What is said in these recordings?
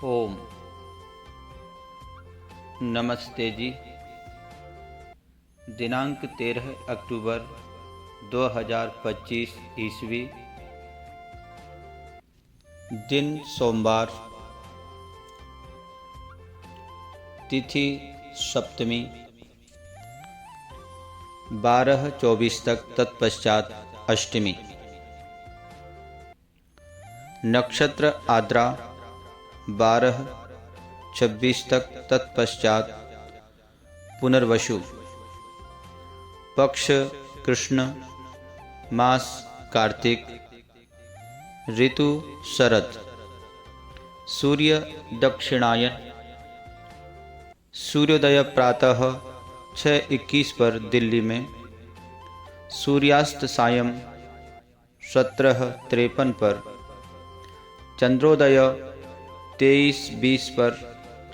ओम नमस्ते जी। दिनांक 13 अक्टूबर 2025 ईस्वी। दिन सोमवार। तिथि सप्तमी 12:24 तक, तत्पश्चात अष्टमी। नक्षत्र आद्रा 12:26 तक, तत्पश्चात पुनर्वसु। पक्ष कृष्ण, मास कार्तिक, ऋतु शरद, सूर्य दक्षिणायन। सूर्योदय प्रातः 6:21 पर दिल्ली में, सूर्यास्त सायं 17:53 पर, चंद्रोदय 23:20 पर,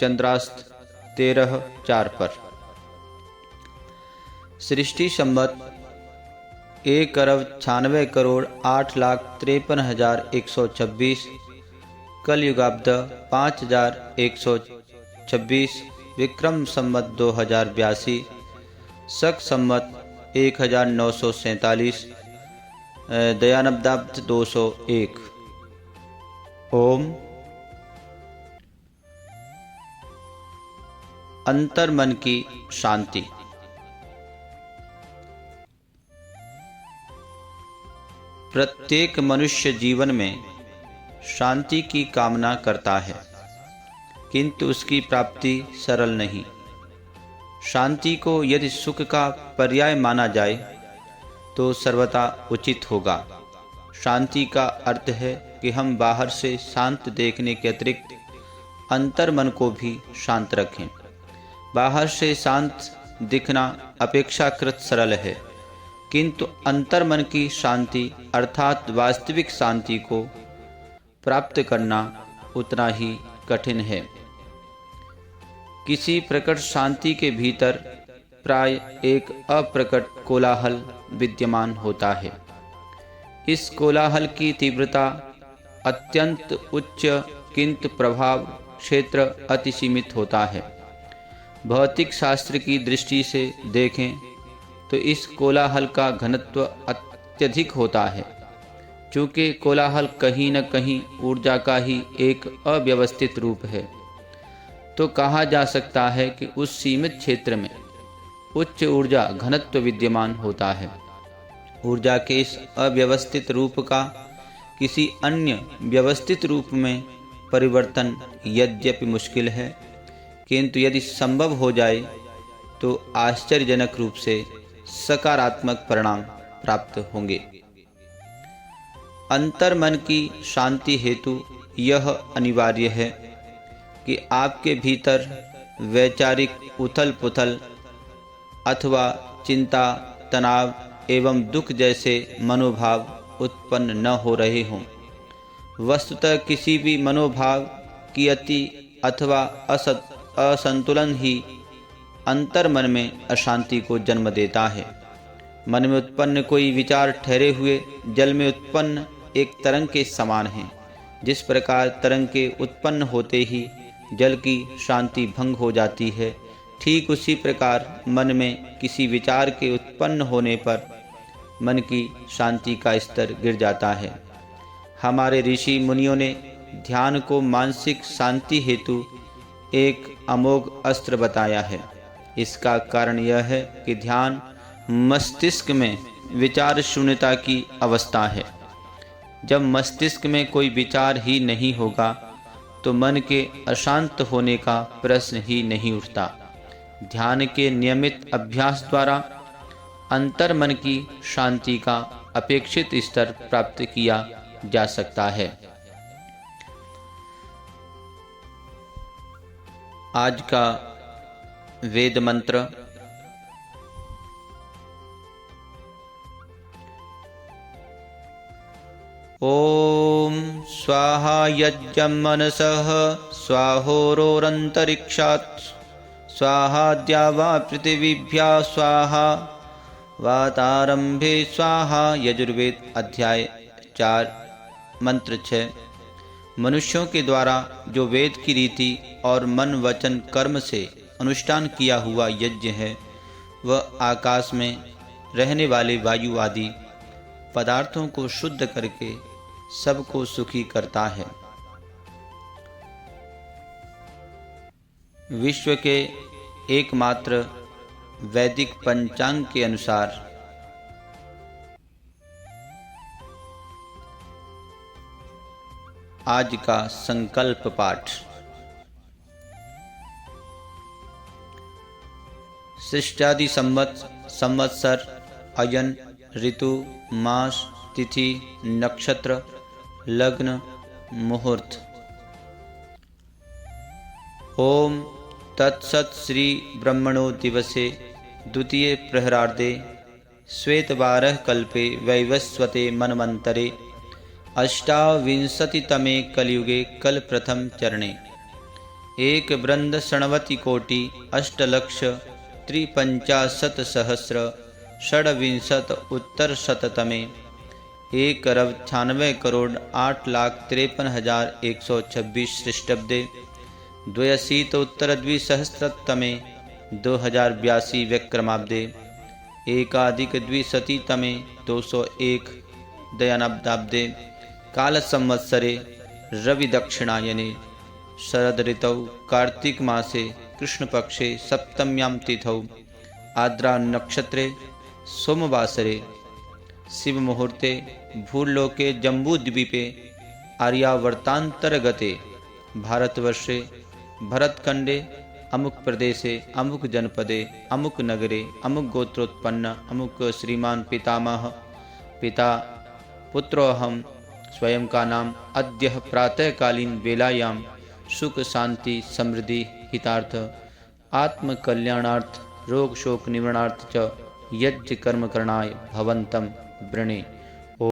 चंद्रास्त 13:04 पर। सृष्टि संवत 1,96,08,53,126। कलयुगाब्द 5,126। विक्रम संवत 2082। शक संवत 1947। दयानब्दाब्द 201। ओम। अंतर्मन की शांति। प्रत्येक मनुष्य जीवन में शांति की कामना करता है, किंतु उसकी प्राप्ति सरल नहीं। शांति को यदि सुख का पर्याय माना जाए तो सर्वथा उचित होगा। शांति का अर्थ है कि हम बाहर से शांत देखने के अतिरिक्त अंतर्मन को भी शांत रखें। बाहर से शांत दिखना अपेक्षाकृत सरल है, किंतु अंतर्मन की शांति अर्थात वास्तविक शांति को प्राप्त करना उतना ही कठिन है। किसी प्रकट शांति के भीतर प्राय एक अप्रकट कोलाहल विद्यमान होता है। इस कोलाहल की तीव्रता अत्यंत उच्च, किंतु प्रभाव क्षेत्र अति सीमित होता है। भौतिक शास्त्र की दृष्टि से देखें तो इस कोलाहल का घनत्व अत्यधिक होता है। चूँकि कोलाहल कहीं न कहीं ऊर्जा का ही एक अव्यवस्थित रूप है, तो कहा जा सकता है कि उस सीमित क्षेत्र में उच्च ऊर्जा घनत्व विद्यमान होता है। ऊर्जा के इस अव्यवस्थित रूप का किसी अन्य व्यवस्थित रूप में परिवर्तन यद्यपि मुश्किल है, किंतु यदि संभव हो जाए तो आश्चर्यजनक रूप से सकारात्मक परिणाम प्राप्त होंगे। अंतर्मन की शांति हेतु यह अनिवार्य है कि आपके भीतर वैचारिक उथल पुथल अथवा चिंता, तनाव एवं दुख जैसे मनोभाव उत्पन्न न हो रहे हों। वस्तुतः किसी भी मनोभाव की अति अथवा असंतुलन ही अंतर्मन में अशांति को जन्म देता है। मन में उत्पन्न कोई विचार ठहरे हुए जल में उत्पन्न एक तरंग के समान है। जिस प्रकार तरंग के उत्पन्न होते ही जल की शांति भंग हो जाती है, ठीक उसी प्रकार मन में किसी विचार के उत्पन्न होने पर मन की शांति का स्तर गिर जाता है। हमारे ऋषि मुनियों ने ध्यान को मानसिक शांति हेतु एक अमोघ अस्त्र बताया है। इसका कारण यह है कि ध्यान मस्तिष्क में विचार शून्यता की अवस्था है। जब मस्तिष्क में कोई विचार ही नहीं होगा तो मन के अशांत होने का प्रश्न ही नहीं उठता। ध्यान के नियमित अभ्यास द्वारा अंतर्मन की शांति का अपेक्षित स्तर प्राप्त किया जा सकता है। आज का वेद मंत्र। ओम स्वाहा यज्ञं मनसः स्वाहोरोरन्तरिक्षात् स्वाहा द्यावा पृथिवीभ्यः स्वाहा वातारंभे स्वाहा। यजुर्वेद अध्याय 4 मंत्र 6। मनुष्यों के द्वारा जो वेद की रीति और मन वचन कर्म से अनुष्ठान किया हुआ यज्ञ है, वह आकाश में रहने वाले वायु आदि पदार्थों को शुद्ध करके सबको सुखी करता है। विश्व के एकमात्र वैदिक पंचांग के अनुसार आज का संकल्प पाठ। सृष्टादि संवत्सर, अयन, ऋतु, मास, तिथि, नक्षत्र, लग्न, मुहूर्त। ओम तत्सत् श्री ब्रह्मणो दिवसे द्वितीय प्रहरार्धे श्वेतवारः कल्पे वैवस्वते मनमंतरे अष्टाविंशतितमे कलियुगे कल प्रथम चरणे एक वृंद षण्वति कोटि अष्टलक्ष त्रिपंचाशत सहस्र षड्विंशत उत्तर शततमे एक अरब 96 करोड़ 8,53,126 ख्रीष्टाब्दे द्व्यशीत उत्तर द्विसहस्रतमे 2082 विक्रमाब्दे एकाधिक द्विशतितमे 201 दयानब्दाब्दे काल संवत्सरे रवि दक्षिणायने शरद ऋतौ कार्तिक मासे कृष्ण पक्षे सप्तम्यां तिथौ आद्रा नक्षत्रे सोमवासरे शिव मुहूर्ते भूलोके जम्बूद्वीपे आर्यावर्तांतर्गते भारतवर्षे भरतखंडे अमुक प्रदेशे अमुक जनपदे अमुक नगरे अमुक गोत्रोत्पन्न अमुक श्रीमान पितामह पिता पुत्रोऽहं स्वयं का नाम अद्य प्रातःकालीन वेलायां सुख शांति समृद्धि हितार्थ आत्म कल्याणार्थ रोग शोक निवारणार्थ च यज्ञ कर्म करणाय भवन्तं वृणे।